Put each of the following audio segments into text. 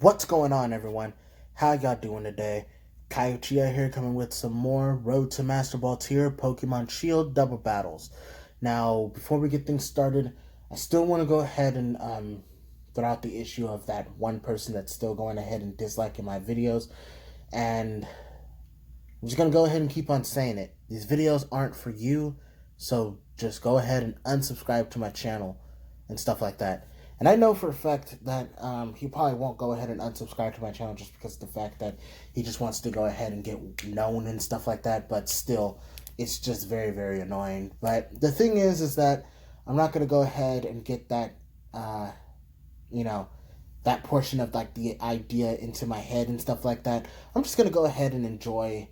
What's going on, everyone? How y'all doing today? Kaiuchiya here, coming with some more Road to Master Ball tier Pokemon Shield double battles. Now, before we get things started, I still want to go ahead and throw out the issue of that one person that's still going ahead and disliking my videos, and I'm just gonna go ahead and keep on saying it. These videos aren't for you, so just go ahead and unsubscribe to my channel and stuff like that. And I know for a fact that he probably won't go ahead and unsubscribe to my channel just because of the fact that he just wants to go ahead and get known and stuff like that. But still, it's just very, very annoying. But the thing is that I'm not going to go ahead and get that, you know, that portion of like the idea into my head and stuff like that. I'm just going to go ahead and enjoy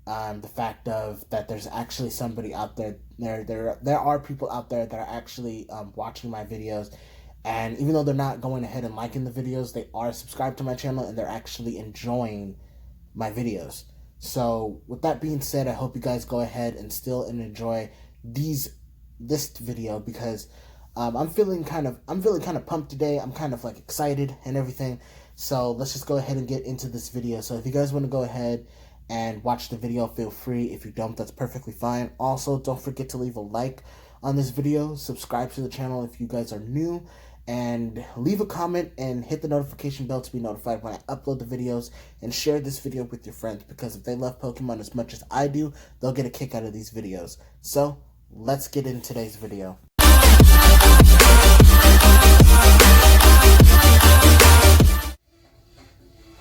the fact of that there's actually somebody out there. There are people out there that are actually watching my videos, and even though they're not going ahead and liking the videos, they are subscribed to my channel and they're actually enjoying my videos. So with that being said, I hope you guys go ahead and still enjoy this video, because I'm feeling kind of pumped today. I'm kind of like excited and everything. So let's just go ahead and get into this video. So if you guys want to go ahead and watch the video, feel free. If you don't, that's perfectly fine. Also, don't forget to leave a like on this video, subscribe to the channel if you guys are new, and leave a comment and hit the notification bell to be notified when I upload the videos, and share this video with your friends, because if they love Pokemon as much as I do, they'll get a kick out of these videos. So let's get into today's video.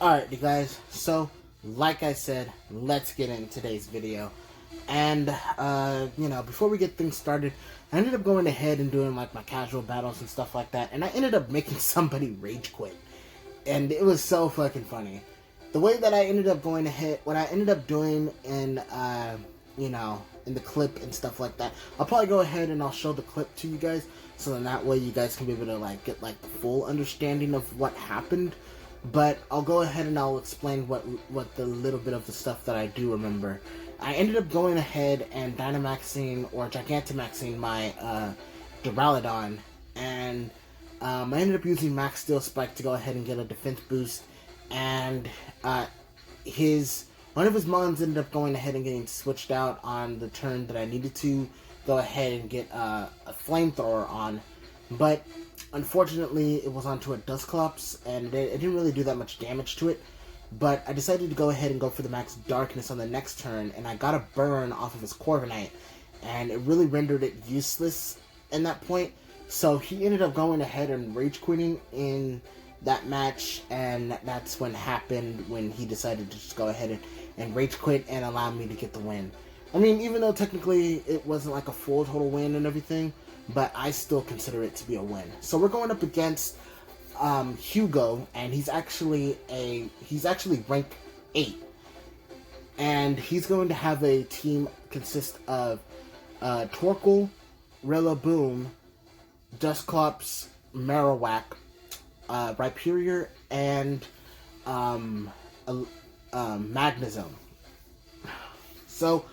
Alright, you guys, so like I said, let's get into today's video. And before we get things started, I ended up going ahead and doing like my casual battles and stuff like that, and I ended up making somebody rage quit, and it was so fucking funny. The way that I ended up going ahead, what I ended up doing in in the clip and stuff like that, I'll probably go ahead and I'll show the clip to you guys, so then that way you guys can be able to like get like the full understanding of what happened. But I'll go ahead and I'll explain what the little bit of the stuff that I do remember. I ended up going ahead and Dynamaxing or Gigantamaxing my Duraludon, and I ended up using Max Steel Spike to go ahead and get a defense boost, and one of his mons ended up going ahead and getting switched out on the turn that I needed to go ahead and get a flamethrower on, but unfortunately it was onto a Dusclops, and it didn't really do that much damage to it. But I decided to go ahead and go for the Max Darkness on the next turn, and I got a burn off of his Corviknight, and it really rendered it useless in that point. So he ended up going ahead and rage quitting in that match, and that's when happened when he decided to just go ahead and rage quit and allow me to get the win. I mean, even though technically it wasn't like a full total win and everything, but I still consider it to be a win. So we're going up against Hugo, and he's actually rank 8, and he's going to have a team consist of Torkoal, Rillaboom, Dusclops, Marowak, Rhyperior, and Magnezone. So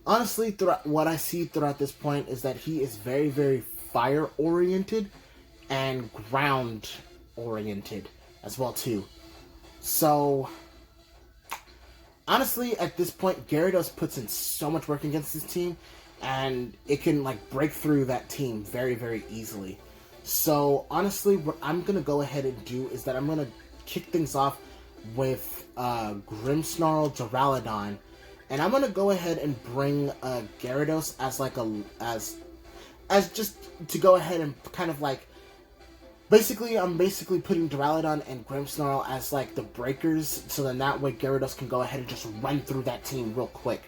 honestly, what I see throughout this point is that he is very, very fire oriented and ground oriented as well too. So honestly, at this point, Gyarados puts in so much work against this team, and it can like break through that team very, very easily. So honestly, what I'm gonna go ahead and do is that I'm gonna kick things off with Grimmsnarl Duraludon, and I'm gonna go ahead and bring Gyarados as like as just to go ahead and kind of like I'm basically putting Duraludon and Grimmsnarl as like the breakers, so then that way Gyarados can go ahead and just run through that team real quick.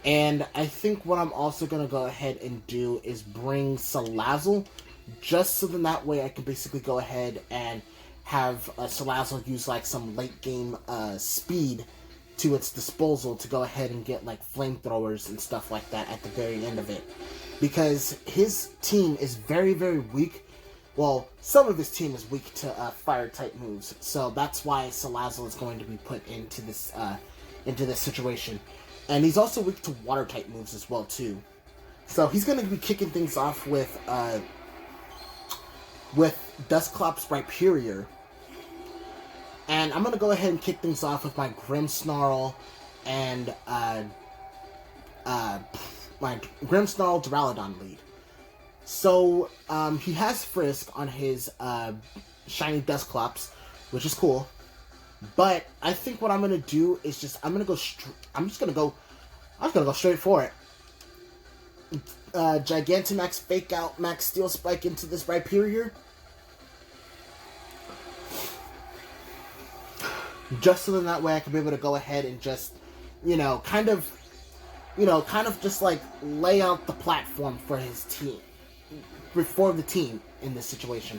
And I think what I'm also going to go ahead and do is bring Salazzle, just so then that way I can basically go ahead and have Salazzle use like some late game speed to its disposal to go ahead and get like flamethrowers and stuff like that at the very end of it. Because his team is very, very weak. Well, some of his team is weak to fire-type moves, so that's why Salazzle is going to be put into this situation. And he's also weak to water-type moves as well, too. So he's going to be kicking things off with Dusclops Rhyperior. And I'm going to go ahead and kick things off with my Grimmsnarl and my Grimmsnarl Duraludon lead. So, he has Frisk on his shiny Dusclops, which is cool. But I think what I'm gonna do is I'm just gonna go straight for it. Gigantamax Fake Out Max Steel Spike into this Rhyperior. Just so that way I can be able to go ahead and just, kind of just like lay out the platform for his team, for the team in this situation.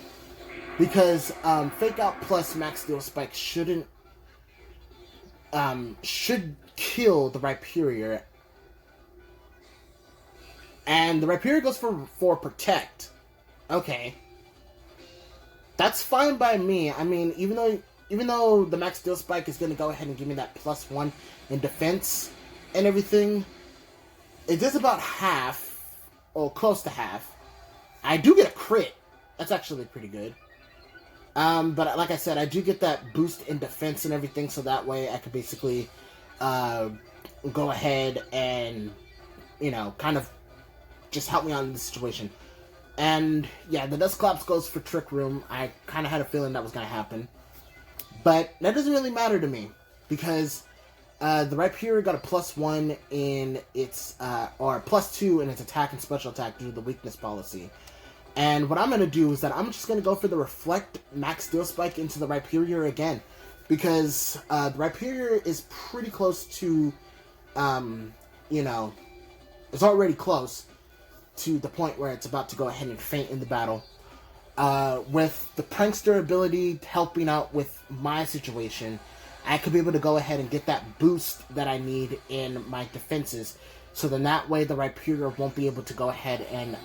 Because Fake Out plus Max Steel Spike should kill the Rhyperior. And the Rhyperior goes for Protect. Okay. That's fine by me. I mean, even though the Max Steel Spike is going to go ahead and give me that +1 in defense and everything, it does about half, or close to half. I do get a crit. That's actually pretty good. But like I said, I do get that boost in defense and everything, so that way I could basically go ahead and, kind of just help me out in this situation. And, yeah, the Dusclops goes for Trick Room. I kind of had a feeling that was going to happen. But that doesn't really matter to me, because the Rhyperior got a +1 in its, or +2 in its attack and special attack due to the weakness policy. And what I'm going to do is that I'm just going to go for the Reflect Max Steel Spike into the Rhyperior again. Because the Rhyperior is pretty close to, it's already close to the point where it's about to go ahead and faint in the battle. With the Prankster ability helping out with my situation, I could be able to go ahead and get that boost that I need in my defenses. So then that way the Rhyperior won't be able to go ahead and,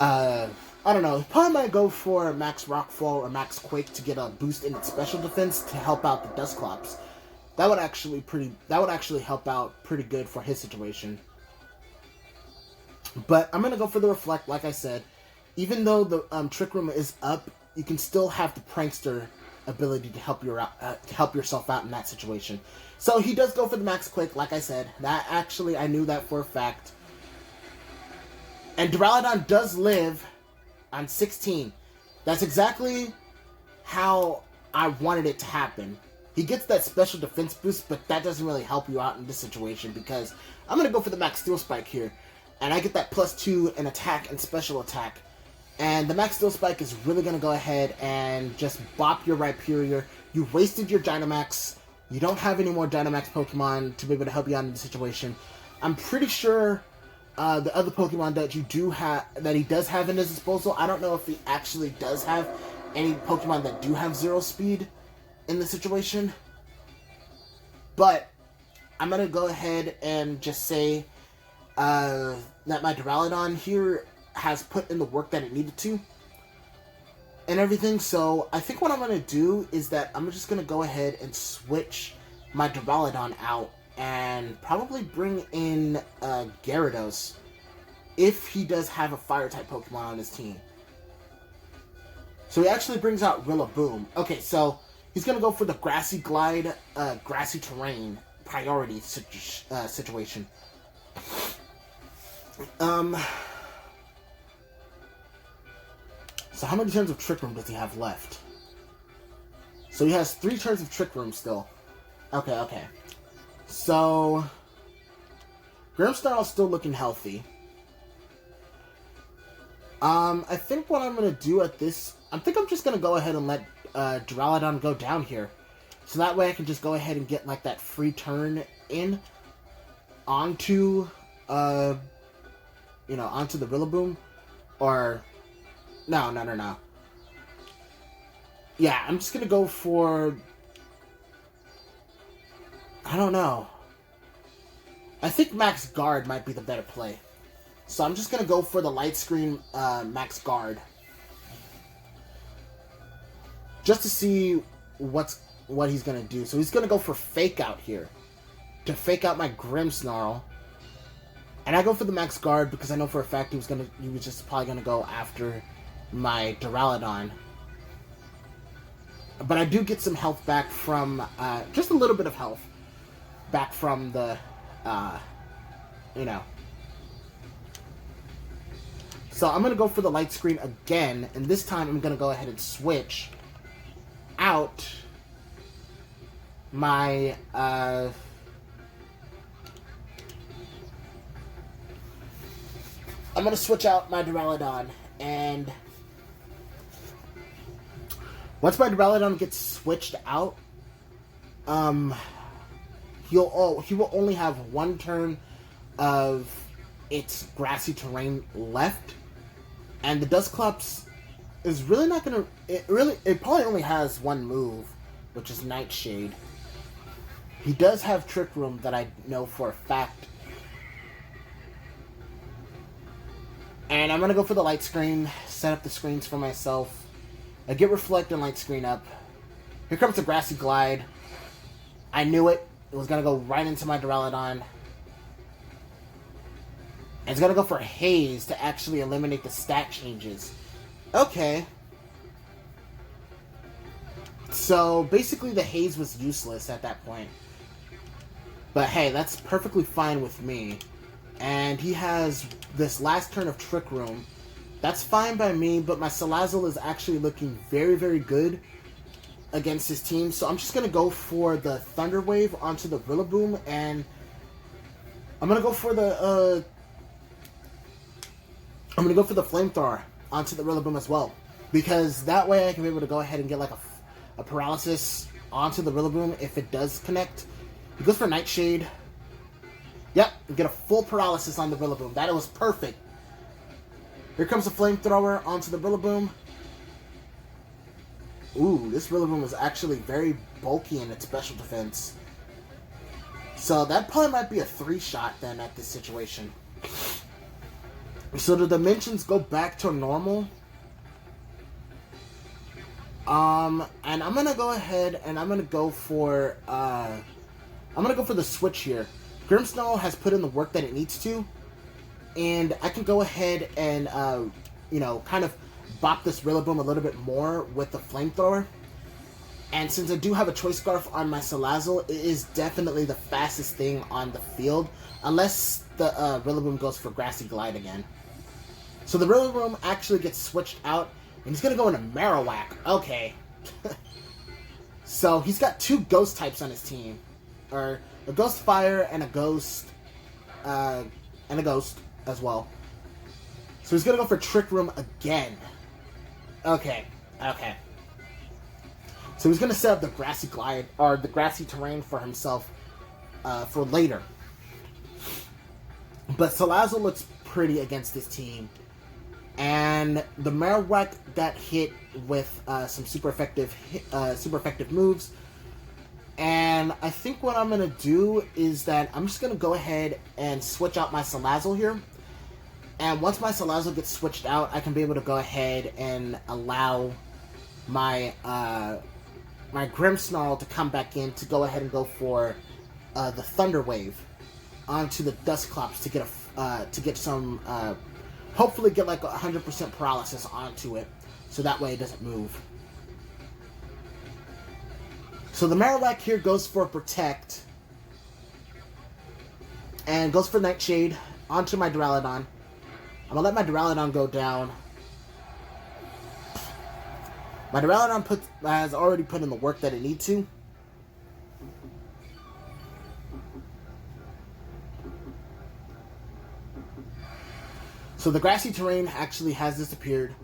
I don't know, probably might go for Max Rockfall or Max Quake to get a boost in its special defense to help out the Dusclops. That would actually help out pretty good for his situation. But I'm gonna go for the Reflect, like I said. Even though the Trick Room is up, you can still have the Prankster ability to help yourself out in that situation. So he does go for the Max Quake, like I said. That actually, I knew that for a fact. And Duraludon does live on 16. That's exactly how I wanted it to happen. He gets that special defense boost, but that doesn't really help you out in this situation, because I'm going to go for the Max Steel Spike here. And I get that +2 in attack and special attack. And the Max Steel Spike is really going to go ahead and just bop your Rhyperior. You wasted your Dynamax. You don't have any more Dynamax Pokemon to be able to help you out in the situation. I'm pretty sure the other Pokemon that he does have in his disposal, I don't know if he actually does have any Pokemon that do have 0 speed in the situation. But I'm going to go ahead and just say that my Duraludon here has put in the work that it needed to and everything. So I think what I'm going to do is that I'm just going to go ahead and switch my Duraludon out and probably bring in Gyarados if he does have a Fire-type Pokemon on his team. So he actually brings out Rillaboom. Okay, so he's going to go for the Grassy Glide, Grassy Terrain priority situation. So how many turns of Trick Room does he have left? So he has 3 turns of Trick Room still. Okay. So Grimmsnarl's still looking healthy. I think what I'm gonna do at this, I'm just gonna go ahead and let Duraludon go down here, so that way I can just go ahead and get like that free turn in onto onto the Rillaboom, or no. Yeah, I'm just gonna go for, I don't know. I think Max Guard might be the better play. So I'm just going to go for the Light Screen Max Guard. Just to see what he's going to do. So he's going to go for Fake Out here. To fake out my Grimmsnarl. And I go for the Max Guard because I know for a fact he was just probably going to go after my Duraludon. But I do get some health back from, just a little bit of health back from the, you know. So I'm going to go for the light screen again, and this time I'm going to go ahead and switch out my, I'm going to switch out my Duraludon, and once my Duraludon gets switched out, he will only have one turn of its grassy terrain left, and the Dusclops is really not gonna. It probably only has one move, which is Nightshade. He does have Trick Room that I know for a fact. And I'm gonna go for the light screen, set up the screens for myself. I get Reflect and light screen up. Here comes the Grassy Glide. I knew it. It was gonna go right into my Duraludon. And it's gonna go for Haze to actually eliminate the stat changes. Okay. So basically the Haze was useless at that point. But hey, that's perfectly fine with me. And he has this last turn of Trick Room. That's fine by me, but my Salazzle is actually looking very, very good against his team. So I'm just going to go for the Thunder Wave onto the Rillaboom, and I'm going to go for the Flamethrower onto the Rillaboom as well. Because that way I can be able to go ahead and get like a Paralysis onto the Rillaboom if it does connect. He goes for Nightshade. Yep, get a full Paralysis on the Rillaboom. That was perfect. Here comes the Flamethrower onto the Rillaboom. Ooh, this Rillaboom is actually very bulky in its special defense. So that probably might be a 3-shot then at this situation. So the dimensions go back to normal. And I'm gonna go ahead and I'm gonna go for the switch here. Grimmsnarl has put in the work that it needs to, and I can go ahead and kind of bop this Rillaboom a little bit more with the Flamethrower. And since I do have a Choice Scarf on my Salazzle, it is definitely the fastest thing on the field, unless the Rillaboom goes for Grassy Glide again. So the Rillaboom actually gets switched out, and he's going to go into Marowak. Okay. So he's got 2 Ghost types on his team. Or a Ghost Fire and a Ghost as well. So he's going to go for Trick Room again. Okay. So he's going to set up the Grassy Glide, or the Grassy Terrain for himself for later. But Salazzle looks pretty against this team. And the Marowak got hit with some super effective moves. And I think what I'm going to do is that I'm just going to go ahead and switch out my Salazzle here. And once my Salazzle gets switched out, I can be able to go ahead and allow my my Grimmsnarl to come back in to go ahead and go for the Thunder Wave onto the Dusclops to get some hopefully get like 100% paralysis onto it, so that way it doesn't move. So the Marowak here goes for Protect and goes for Nightshade onto my Duraludon. I'm gonna let my Duraludon go down. My Duraludon has already put in the work that it needs to. So the Grassy Terrain actually has disappeared.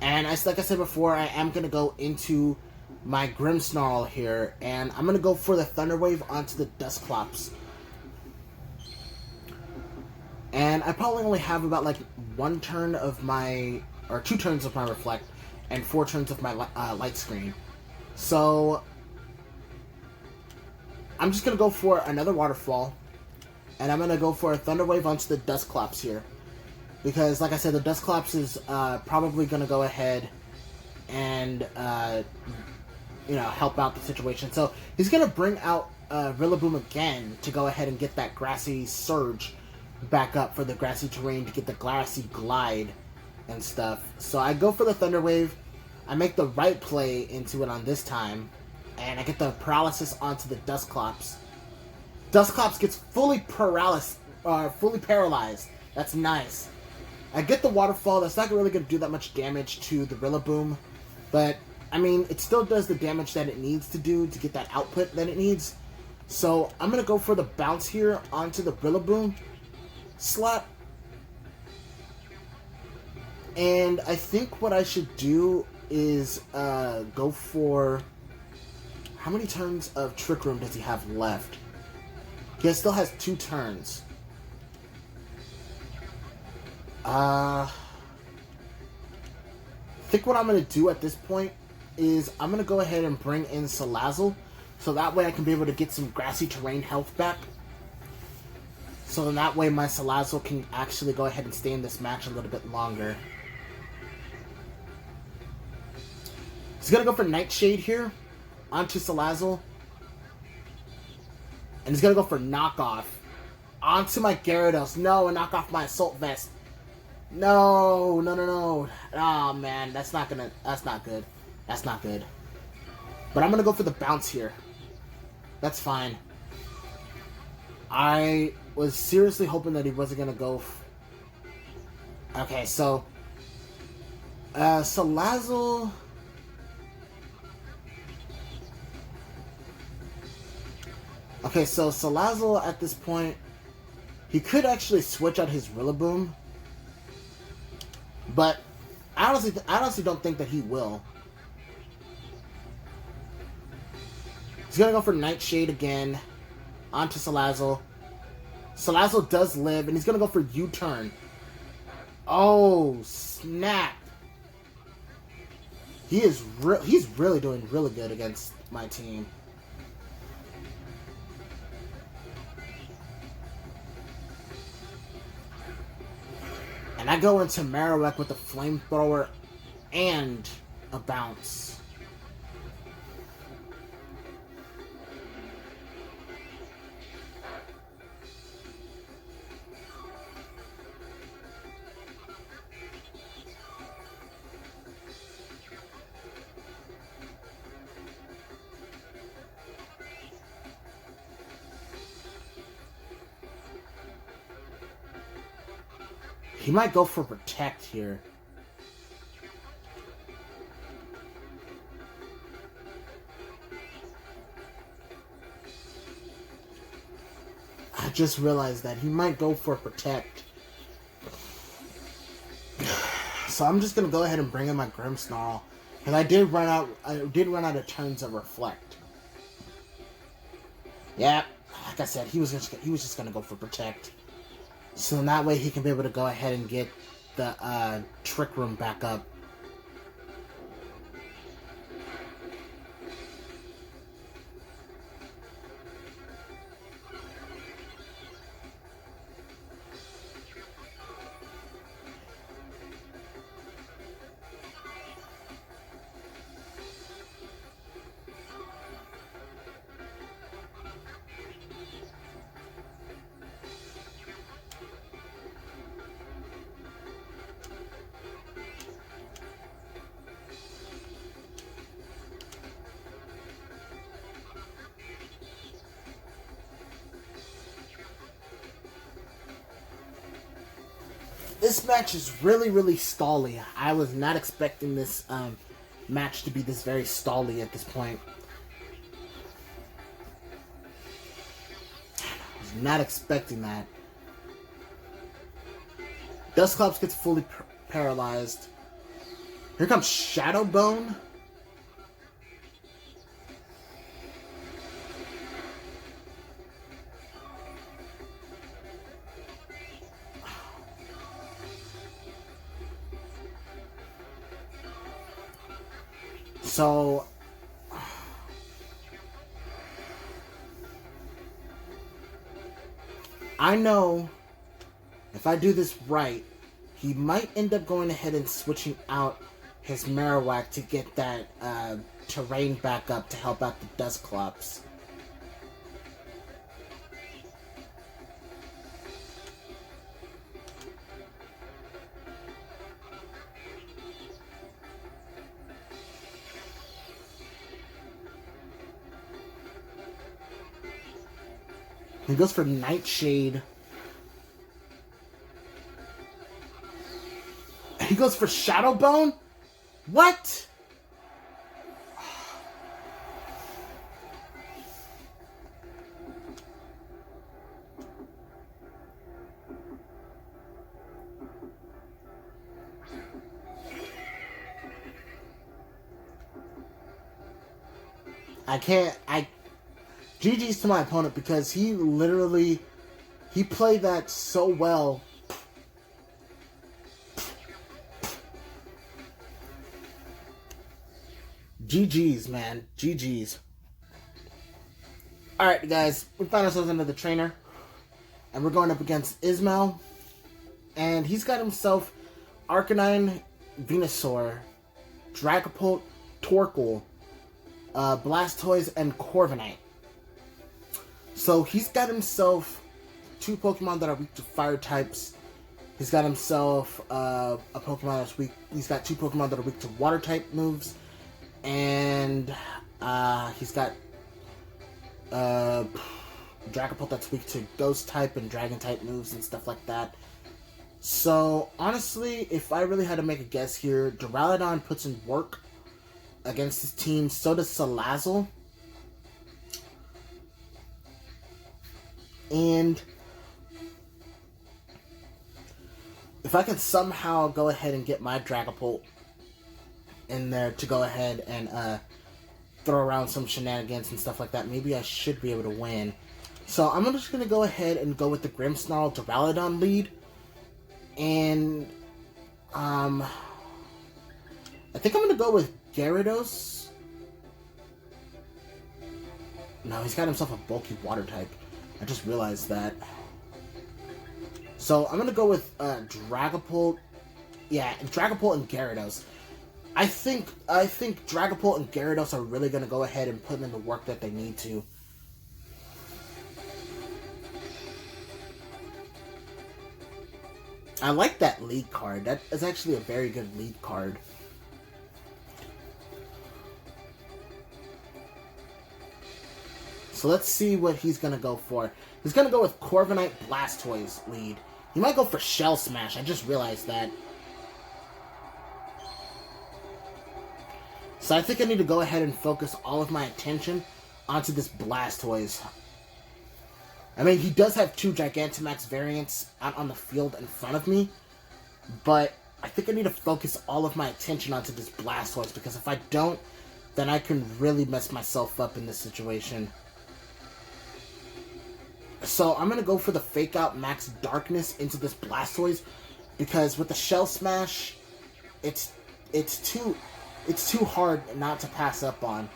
And like I said before, I am going to go into my Grimmsnarl here. And I'm going to go for the Thunder Wave onto the Dusclops. And I probably only have about like 1 turn of my, or 2 turns of my Reflect, and 4 turns of my Light Screen. So I'm just going to go for another Waterfall. And I'm going to go for a Thunder Wave onto the Dusclops here. Because, like I said, the Dusclops is probably going to go ahead and, help out the situation. So, he's going to bring out Rillaboom again to go ahead and get that Grassy Surge back up for the Grassy Terrain to get the Grassy Glide and stuff. So, I go for the Thunder Wave. I make the right play into it on this time, and I get the paralysis onto the Dusclops. Dusclops gets fully paralyzed. That's nice. I get the waterfall. That's not really going to do that much damage to the Rillaboom, but I mean, it still does the damage that it needs to do to get that output that it needs. So I'm going to go for the bounce here onto the Rillaboom slot. And I think what I should do is go for... How many turns of Trick Room does he have left? He still has 2 turns. I think what I'm going to do at this point is I'm going to go ahead and bring in Salazzle, so that way I can be able to get some grassy terrain health back. So then that way my Salazzle can actually go ahead and stay in this match a little bit longer. He's going to go for Nightshade here onto Salazzle. And he's going to go for Knockoff onto my Gyarados. No, and knock off my Assault Vest. No. Oh man, that's not good. That's not good. But I'm gonna go for the bounce here. That's fine. I was seriously hoping that he wasn't gonna go. Okay, so Salazzle. Okay, so Salazzle at this point, he could actually switch out his Rillaboom. But I honestly don't think that he will. He's gonna go for Nightshade again onto Salazzle. Salazzle does live, and he's gonna go for U-turn. Oh snap! He's really doing really good against my team. And I go into Marowak with a flamethrower and a bounce. He might go for Protect here. I just realized that he might go for Protect. So I'm just gonna go ahead and bring in my Grimmsnarl, because I did run out of turns of Reflect. Yeah, like I said, he was just gonna go for Protect. So that way he can be able to go ahead and get the Trick Room back up. This match is really stally. I was not expecting this match to be this very stally at this point. I was not expecting that. Dusclops gets fully paralyzed. Here comes Shadow Bone. So, I know if I do this right, he might end up going ahead and switching out his Marowak to get that terrain back up to help out the Dusclops. He goes for Nightshade. He goes for Shadow Bone? What? GG's to my opponent because he played that so well. GG's, man. GG's. Alright, guys. We found ourselves under the trainer. And we're going up against Ismail. And he's got himself Arcanine, Venusaur, Dragapult, Torkoal, Blastoise, and Corviknight. So he's got himself 2 Pokemon that are weak to fire types. He's got himself a Pokemon that's weak. He's got 2 Pokemon that are weak to water type moves. And he's got Dragapult that's weak to ghost type and dragon type moves and stuff like that. So honestly, if I really had to make a guess here, Duraludon puts in work against his team. So does Salazzle. And if I could somehow go ahead and get my Dragapult in there to go ahead and throw around some shenanigans and stuff like that, maybe I should be able to win. So I'm just going to go ahead and go with the Grimmsnarl Duraludon lead. And I think I'm going to go with Gyarados. No, he's got himself a bulky water type. I just realized that. So I'm going to go with Dragapult. Yeah, Dragapult and Gyarados. I think Dragapult and Gyarados are really going to go ahead and put in the work that they need to. I like that lead card. That is actually a very good lead card. So let's see what he's going to go for. He's going to go with Corviknight Blastoise lead. He might go for Shell Smash. I just realized that. So I think I need to go ahead and focus all of my attention onto this Blastoise. I mean, he does have 2 Gigantamax variants out on the field in front of me, but I think I need to focus all of my attention onto this Blastoise, because if I don't, then I can really mess myself up in this situation. So I'm going to go for the Fake Out Max Darkness into this Blastoise, because with the Shell Smash, it's too hard not to pass up on.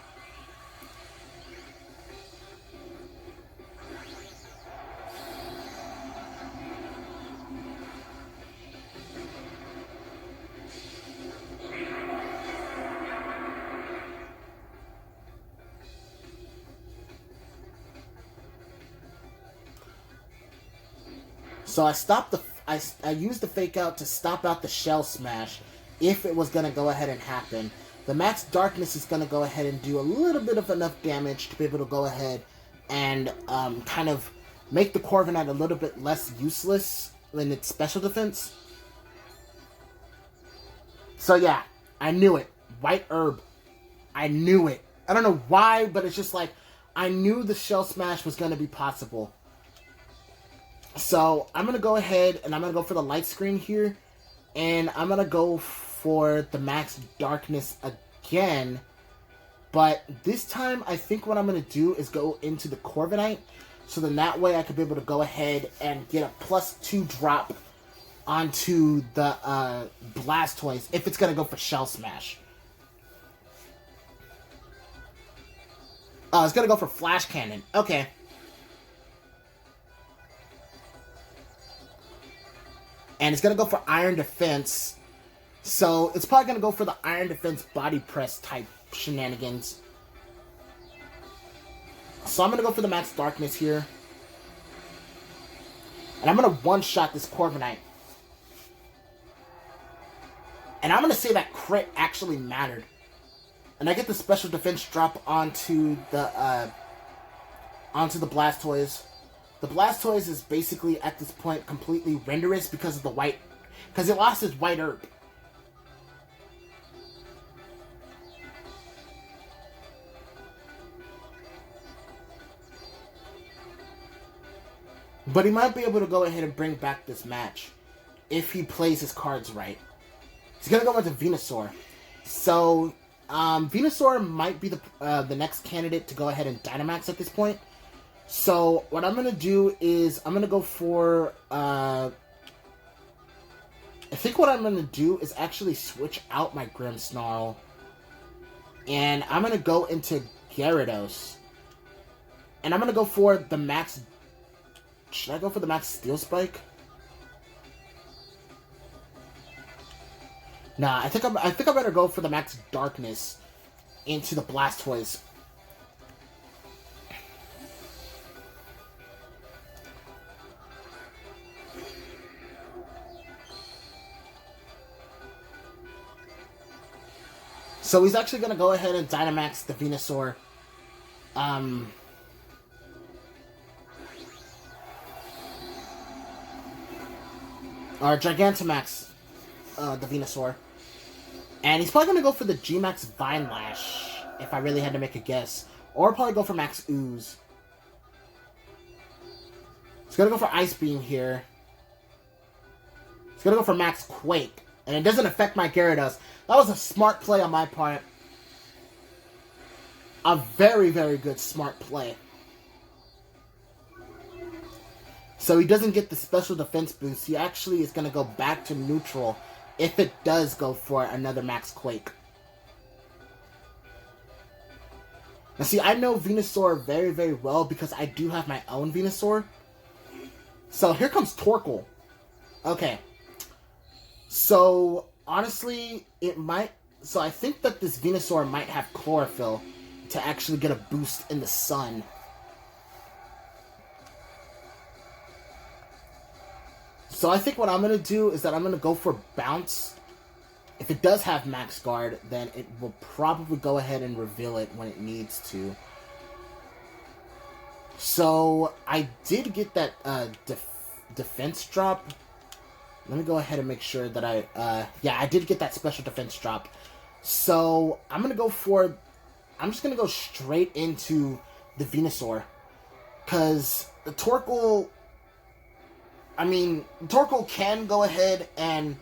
So I used the Fake Out to stop out the Shell Smash if it was going to go ahead and happen. The Max Darkness is going to go ahead and do a little bit of enough damage to be able to go ahead and kind of make the Corviknight a little bit less useless in its special defense. So yeah, I knew it. White Herb. I knew it. I don't know why, but it's just like, I knew the Shell Smash was going to be possible. So I'm going to go ahead and I'm going to go for the Light Screen here. And I'm going to go for the Max Darkness again. But this time, I think what I'm going to do is go into the Corviknight. So then that way I could be able to go ahead and get a +2 drop onto the Blastoise if it's going to go for Shell Smash. Oh, it's going to go for Flash Cannon. Okay. And it's going to go for Iron Defense. So it's probably going to go for the Iron Defense Body Press type shenanigans. So I'm going to go for the Max Darkness here. And I'm going to one-shot this Corviknight. And I'm going to say that crit actually mattered. And I get the special defense drop onto the Blastoise. The Blastoise is basically at this point completely renderless because of the white, because it lost its white herb. But he might be able to go ahead and bring back this match if he plays his cards right. He's gonna go into Venusaur. So Venusaur might be the next candidate to go ahead and Dynamax at this point. So what I'm gonna do is I'm gonna go for I think what I'm gonna do is actually switch out my Grimmsnarl, and I'm gonna go into Gyarados, and I'm gonna go for the max. Should I go for the max Steel Spike? Nah, I think I better go for the max Darkness into the Blastoise. So he's actually going to go ahead and Dynamax the Venusaur. Or Gigantamax the Venusaur. And he's probably going to go for the G-Max Vine Lash, if I really had to make a guess. Or probably go for Max Ooze. He's going to go for Ice Beam here. He's going to go for Max Quake. And it doesn't affect my Gyarados. That was a smart play on my part. A very, very good smart play. So he doesn't get the special defense boost. He actually is going to go back to neutral if it does go for another Max Quake. Now see, I know Venusaur very, very well because I do have my own Venusaur. So here comes Torkoal. Okay. So, honestly, it might... So I think that this Venusaur might have Chlorophyll to actually get a boost in the sun. So I think what I'm going to do is that I'm going to go for Bounce. If it does have Max Guard, then it will probably go ahead and reveal it when it needs to. So I did get that defense drop. Let me go ahead and make sure that yeah, I did get that special defense drop. So I'm going to go for... I'm just going to go straight into the Venusaur. Because the Torkoal... I mean, Torkoal can go ahead and...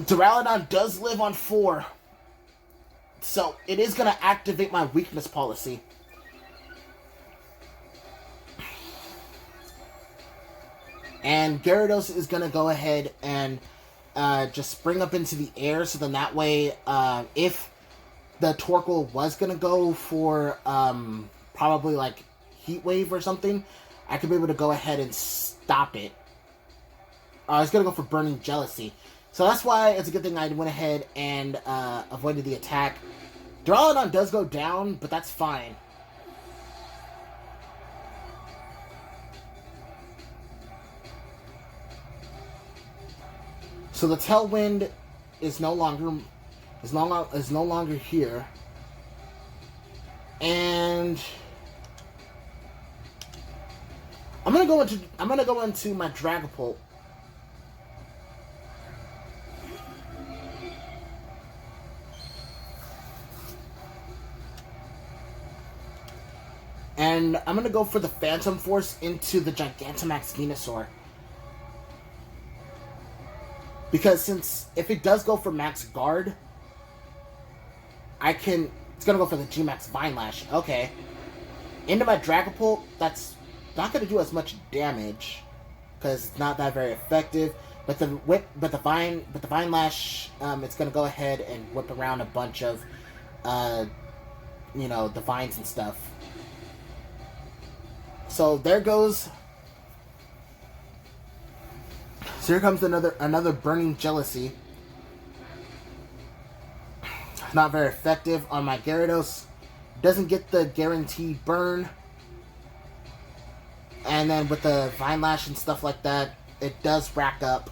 Duraludon does live on 4. So it is going to activate my weakness policy. And Gyarados is going to go ahead and just spring up into the air. So then that way, if the Torkoal was going to go for probably like Heat Wave or something, I could be able to go ahead and stop it. I was going to go for Burning Jealousy. So that's why it's a good thing I went ahead and avoided the attack. Duraludon does go down, but that's fine. So the Tailwind is no longer here, and I'm gonna go into my Dragapult. And I'm gonna go for the Phantom Force into the Gigantamax Venusaur. Because if it does go for Max Guard, it's going to go for the G-Max Vine Lash. Okay. Into my Dragapult, that's not going to do as much damage, because it's not that very effective. But the Vine Lash, it's going to go ahead and whip around a bunch of, the vines and stuff. So there goes... So here comes another Burning Jealousy. Not very effective on my Gyarados. Doesn't get the guaranteed burn. And then with the Vine Lash and stuff like that, it does rack up.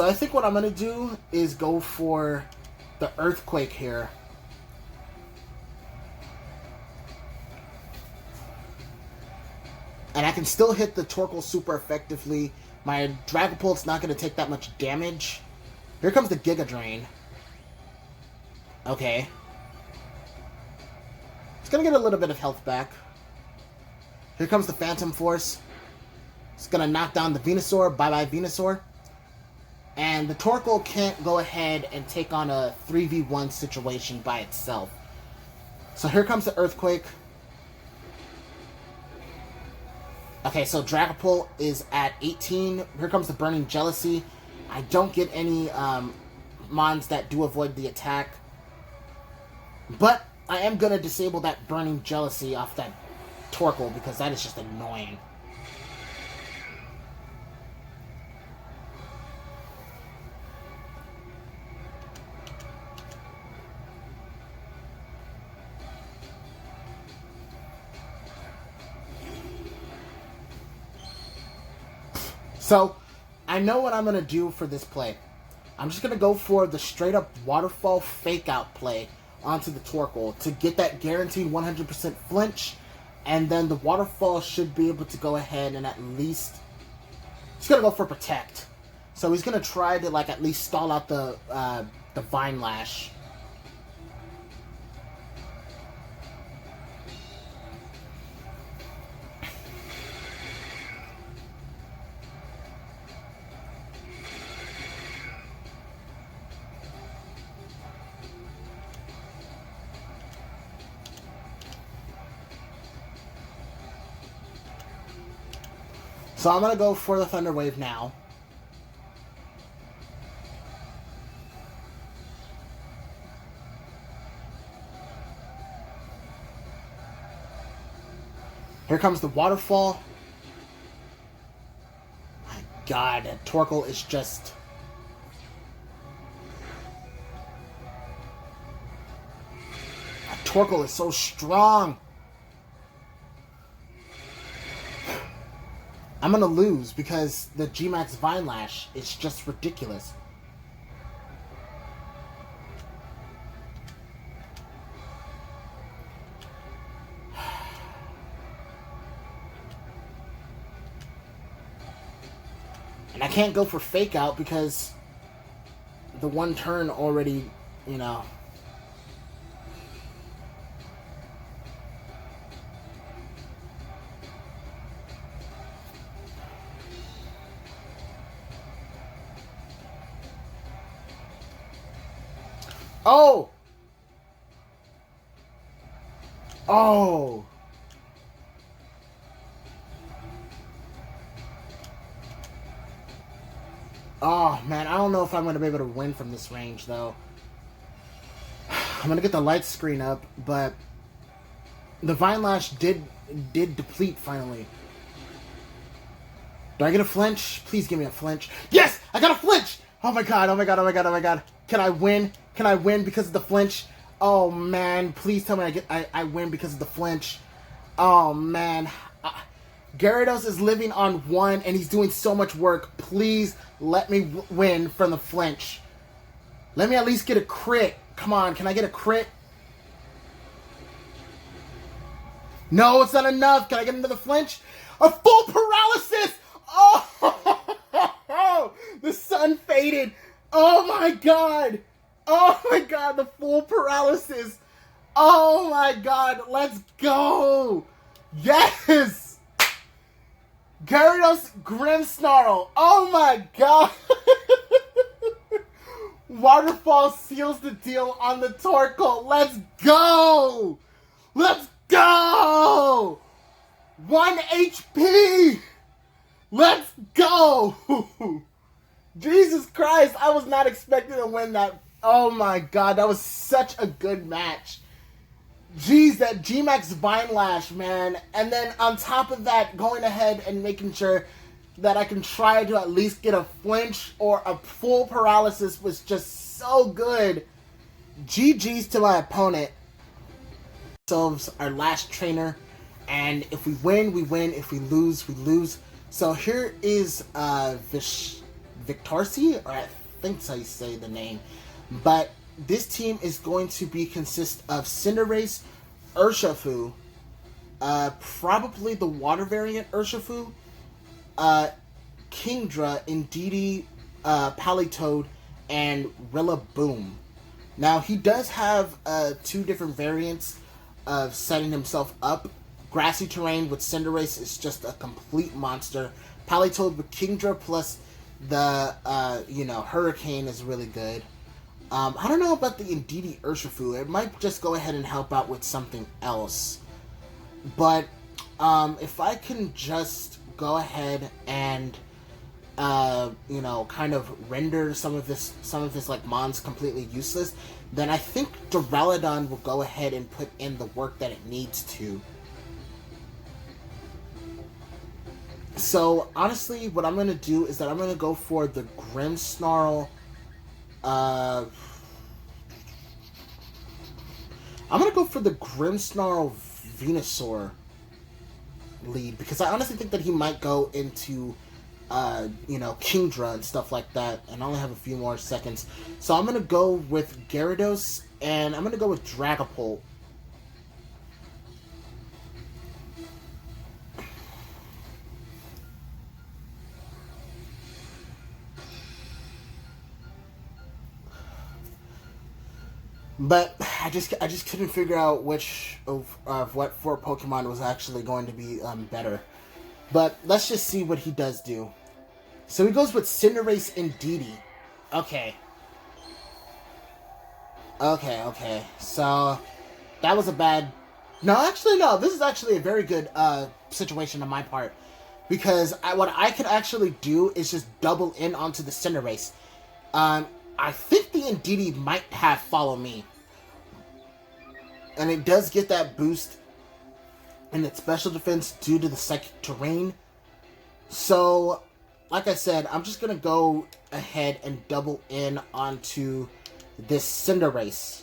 So I think what I'm going to do is go for the Earthquake here. And I can still hit the Torkoal super effectively. My Dragapult's not going to take that much damage. Here comes the Giga Drain. Okay. It's going to get a little bit of health back. Here comes the Phantom Force. It's going to knock down the Venusaur. Bye-bye, Venusaur. And the Torkoal can't go ahead and take on a 3v1 situation by itself. So here comes the Earthquake. Okay, so Dragapult is at 18. Here comes the Burning Jealousy. I don't get any mons that do avoid the attack. But I am going to disable that Burning Jealousy off that Torkoal because that is just annoying. So, I know what I'm going to do for this play. I'm just going to go for the straight up Waterfall Fake Out play onto the Torkoal to get that guaranteed 100% flinch, and then the Waterfall should be able to go ahead and at least... He's going to go for Protect. So he's going to try to like at least stall out the Vine Lash. So I'm going to go for the Thunder Wave now. Here comes the Waterfall. My God, Torkoal is just... Torkoal is so strong. I'm going to lose because the G-Max Vine Lash is just ridiculous. And I can't go for Fake Out because the one turn already, you know... Oh! Oh! Oh, man, I don't know if I'm going to be able to win from this range, though. I'm going to get the light screen up, but the Vine Lash did deplete, finally. Do I get a flinch? Please give me a flinch. Yes! I got a flinch! Oh my god, oh my god, oh my god, oh my god. Can I win? Can I win because of the flinch? Oh man, please tell me I win because of the flinch. Oh man. Gyarados is living on 1 and he's doing so much work. Please let me win from the flinch. Let me at least get a crit. Come on, can I get a crit? No, it's not enough. Can I get another flinch? A full paralysis! Oh! The sun faded. Oh my god! Oh my god, the full paralysis! Oh my god, let's go! Yes! Gyarados Grimmsnarl. Oh my god! Waterfall seals the deal on the Torkoal. Let's go! Let's go! 1 HP! Let's go! Jesus Christ, I was not expecting to win that. Oh my god, that was such a good match. Jeez, that G-Max Vine Lash, man. And then on top of that, going ahead and making sure that I can try to at least get a flinch or a full paralysis was just so good. GG's to my opponent. Ourselves our last trainer. And if we win, we win. If we lose, we lose. So here is Victarsi, or I think that's how you say the name. But this team is going to be consist of Cinderace, Urshifu, probably the water variant Urshifu, Kingdra, Indeedee, Palitoad, and Rillaboom. Now, he does have two different variants of setting himself up. Grassy Terrain with Cinderace is just a complete monster. Palitoad with Kingdra plus the, Hurricane is really good. I don't know about the Indeedee Urshifu. It might just go ahead and help out with something else. But if I can just go ahead and kind of render some of this like Mons completely useless, then I think Duraludon will go ahead and put in the work that it needs to. So honestly, what I'm gonna do is that I'm gonna go for the Grimmsnarl. I'm gonna go for the Grimmsnarl Venusaur lead, because I honestly think that he might go into Kingdra and stuff like that, and I only have a few more seconds. So I'm gonna go with Gyarados, and I'm gonna go with Dragapult. But I just couldn't figure out which of what four Pokemon was actually going to be better. But let's just see what he does do. So he goes with Cinderace and Indeedee. Okay. So that was a bad... No, actually, no. This is actually a very good situation on my part. Because what I could actually do is just double in onto the Cinderace. I think the Indeedee might have Follow Me. And it does get that boost in its special defense due to the Psychic Terrain. So, like I said, I'm just going to go ahead and double in onto this Cinderace.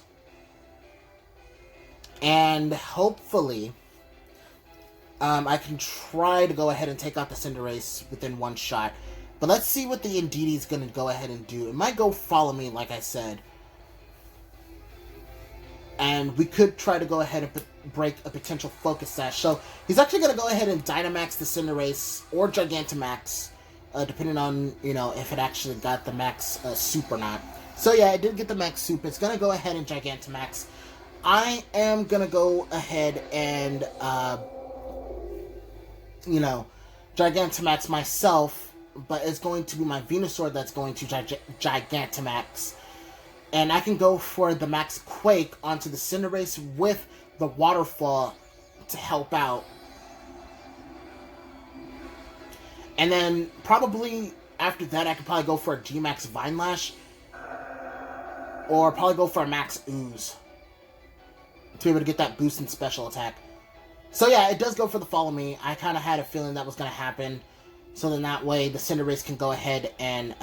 And hopefully, I can try to go ahead and take out the Cinderace within one shot. But let's see what the Indeedee is going to go ahead and do. It might go Follow Me, like I said. And we could try to go ahead and break a potential Focus Sash. So he's actually going to go ahead and Dynamax the Cinderace or Gigantamax, depending on, if it actually got the Max Soup or not. So yeah, it did get the Max Soup. It's going to go ahead and Gigantamax. I am going to go ahead and, Gigantamax myself, but it's going to be my Venusaur that's going to Gigantamax. And I can go for the Max Quake onto the Cinderace with the Waterfall to help out. And then probably after that, I could probably go for a G-Max Vine Lash. Or probably go for a Max Ooze to be able to get that boost in special attack. So yeah, it does go for the Follow Me. I kind of had a feeling that was going to happen. So then that way, the Cinderace can go ahead and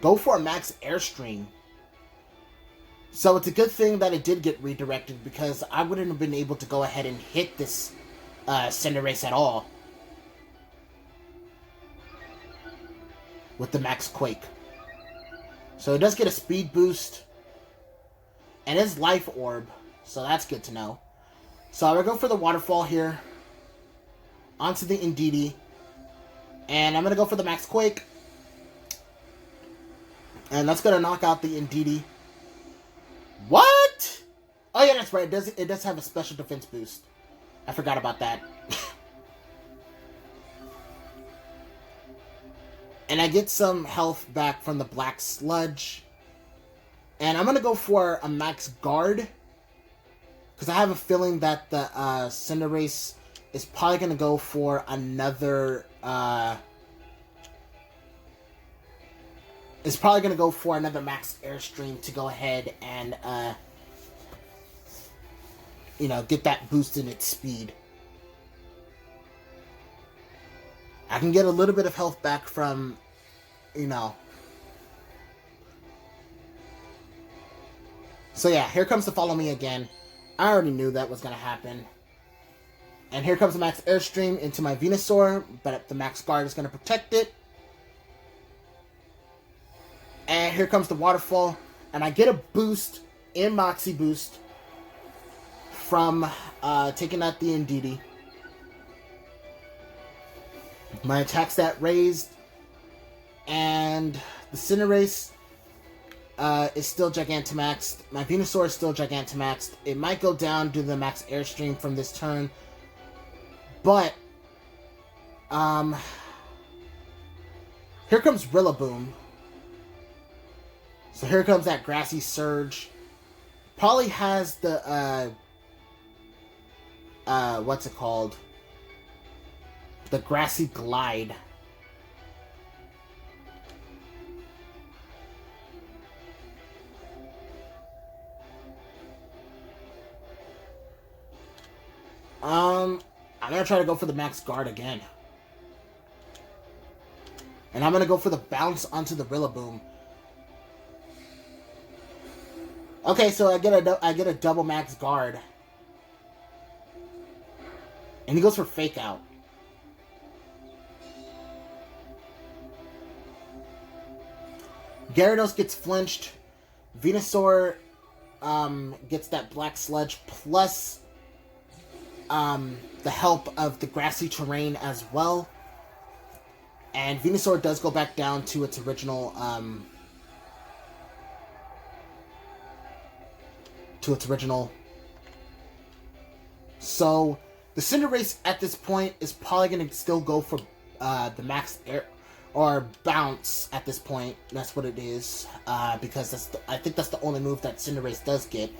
go for a Max Airstream. So it's a good thing that it did get redirected, because I wouldn't have been able to go ahead and hit this Cinderace at all with the Max Quake. So it does get a speed boost, and it's Life Orb, so that's good to know. So I'm going to go for the Waterfall here onto the Indeedee, and I'm going to go for the Max Quake, and that's going to knock out the Indeedee. What? Oh yeah, that's right. It does have a special defense boost. I forgot about that. And I get some health back from the Black Sludge. And I'm gonna go for a Max Guard, because I have a feeling that the Cinderace is probably gonna go for another is probably going to go for another Max Airstream to go ahead and, get that boost in its speed. I can get a little bit of health back from, So yeah, here comes the Follow Me again. I already knew that was going to happen. And here comes the Max Airstream into my Venusaur, but the Max Guard is going to protect it. And here comes the waterfall. And I get a boost in Moxie Boost from taking out the Indeedee. My attack stat raised. And the Cinderace is still Gigantamaxed. My Venusaur is still Gigantamaxed. It might go down due to the max airstream from this turn. But, here comes Rillaboom. So here comes that Grassy Surge. Probably has the, what's it called? The Grassy Glide. I'm gonna try to go for the Max Guard again. And I'm gonna go for the bounce onto the Rillaboom. Okay, so I get a double Max Guard. And he goes for Fake Out. Gyarados gets flinched. Venusaur gets that Black Sludge plus the help of the grassy terrain as well. And Venusaur does go back down to its original So the Cinderace at this point is probably going to still go for the max air or bounce at this point. That's what it is, because I think that's the only move that Cinderace does get.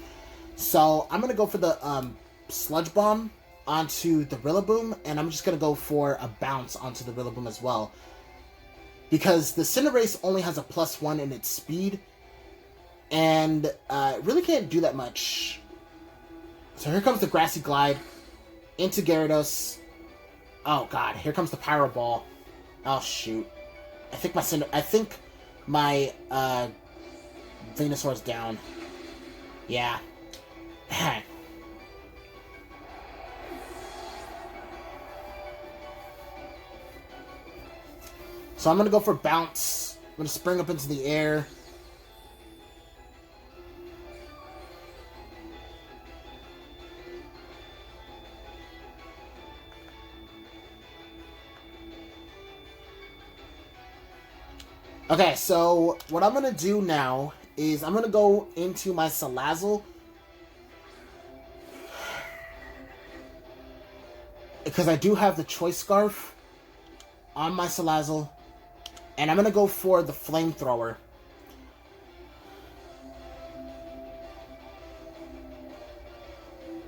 So I'm going to go for the Sludge Bomb onto the Rillaboom, and I'm just going to go for a bounce onto the Rillaboom as well. Because the Cinderace only has a +1 in its speed, and it really can't do that much. So here comes the Grassy Glide into Gyarados. Oh god, here comes the Pyro Ball. Oh shoot. I think my Venusaur's down. Yeah. So I'm going to go for Bounce. I'm going to spring up into the air. Okay, so what I'm going to do now is I'm going to go into my Salazzle. Because I do have the Choice Scarf on my Salazzle. And I'm going to go for the Flamethrower.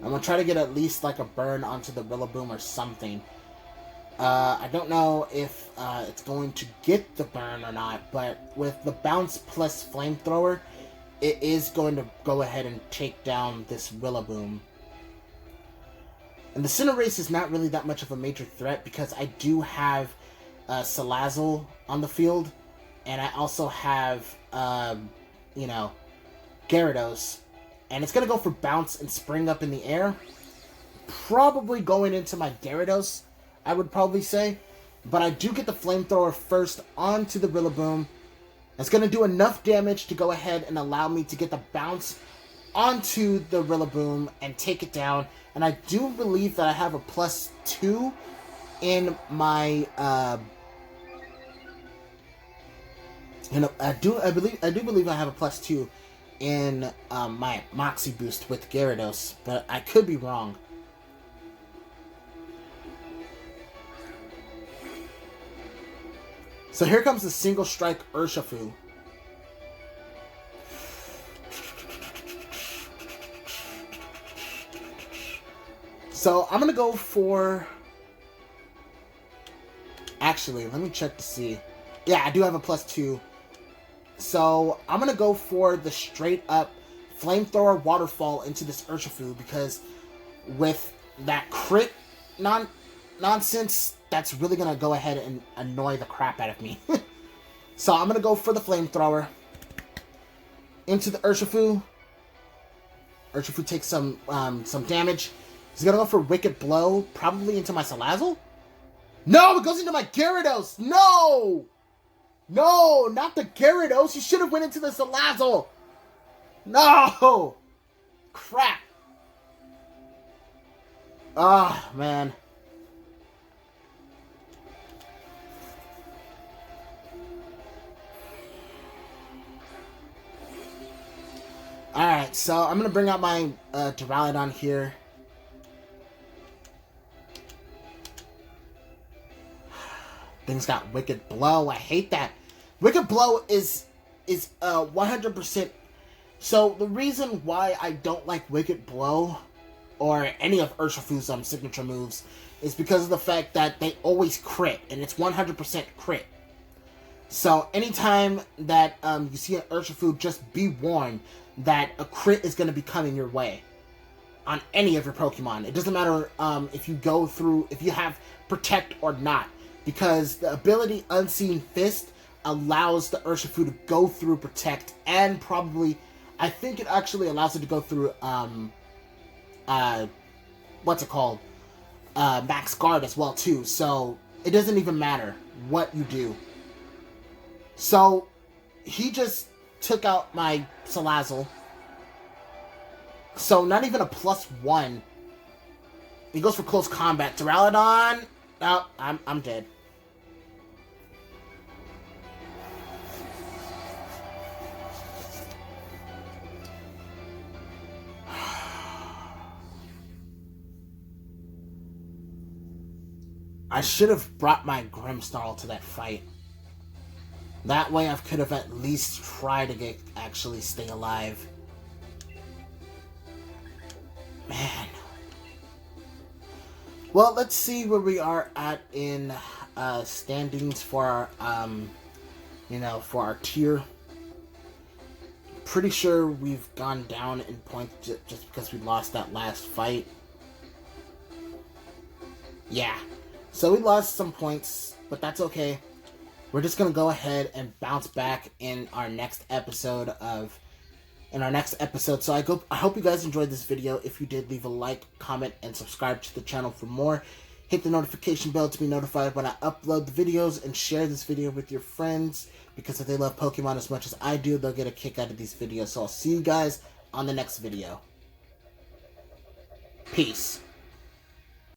I'm going to try to get at least like a burn onto the Rillaboom or something. I don't know if it's going to get the burn or not, but with the Bounce plus Flamethrower, it is going to go ahead and take down this Rillaboom. And the Cinderace is not really that much of a major threat because I do have Salazzle on the field, and I also have, Gyarados. And it's going to go for Bounce and Spring Up in the air. Probably going into my Gyarados, I would probably say. But I do get the Flamethrower first onto the Rillaboom. It's going to do enough damage to go ahead and allow me to get the Bounce onto the Rillaboom and take it down. And I do believe that I have a +2 in my I do believe I have a +2 in my Moxie Boost with Gyarados, but I could be wrong. So here comes the Single Strike Urshifu. So I'm gonna go for. Actually, let me check to see. Yeah, I do have a +2. So I'm going to go for the straight up Flamethrower Waterfall into this Urshifu because with that crit nonsense, that's really going to go ahead and annoy the crap out of me. So I'm going to go for the Flamethrower into the Urshifu. Urshifu takes some damage. He's going to go for Wicked Blow, probably into my Salazzle. No, it goes into my Gyarados. No! No, not the Gyarados. He should have went into the Salazzle. No! Crap. Ah, man. Alright, so I'm going to bring out my Duraludon here. Things got Wicked Blow. I hate that. Wicked Blow is 100%. So the reason why I don't like Wicked Blow or any of Urshifu's signature moves is because of the fact that they always crit, and it's 100% crit. So anytime that you see an Urshifu, just be warned that a crit is going to be coming your way on any of your Pokemon. It doesn't matter if you have Protect or not, because the ability Unseen Fist allows the Urshifu to go through Protect, and probably, I think it actually allows it to go through, what's it called? Max Guard as well, too. So, it doesn't even matter what you do. So, he just took out my Salazzle. So, not even a +1. He goes for close combat. Duraludon. Oh, I'm dead. I should have brought my Grimmsnarl to that fight. That way I could have at least tried to actually stay alive. Man. Well, let's see where we are at in standings for our, for our tier. Pretty sure we've gone down in points just because we lost that last fight. Yeah. So we lost some points, but that's okay. We're just going to go ahead and bounce back in our next episode. So I hope you guys enjoyed this video. If you did, leave a like, comment, and subscribe to the channel for more. Hit the notification bell to be notified when I upload the videos, and share this video with your friends, because if they love Pokemon as much as I do, they'll get a kick out of these videos. So I'll see you guys on the next video. Peace.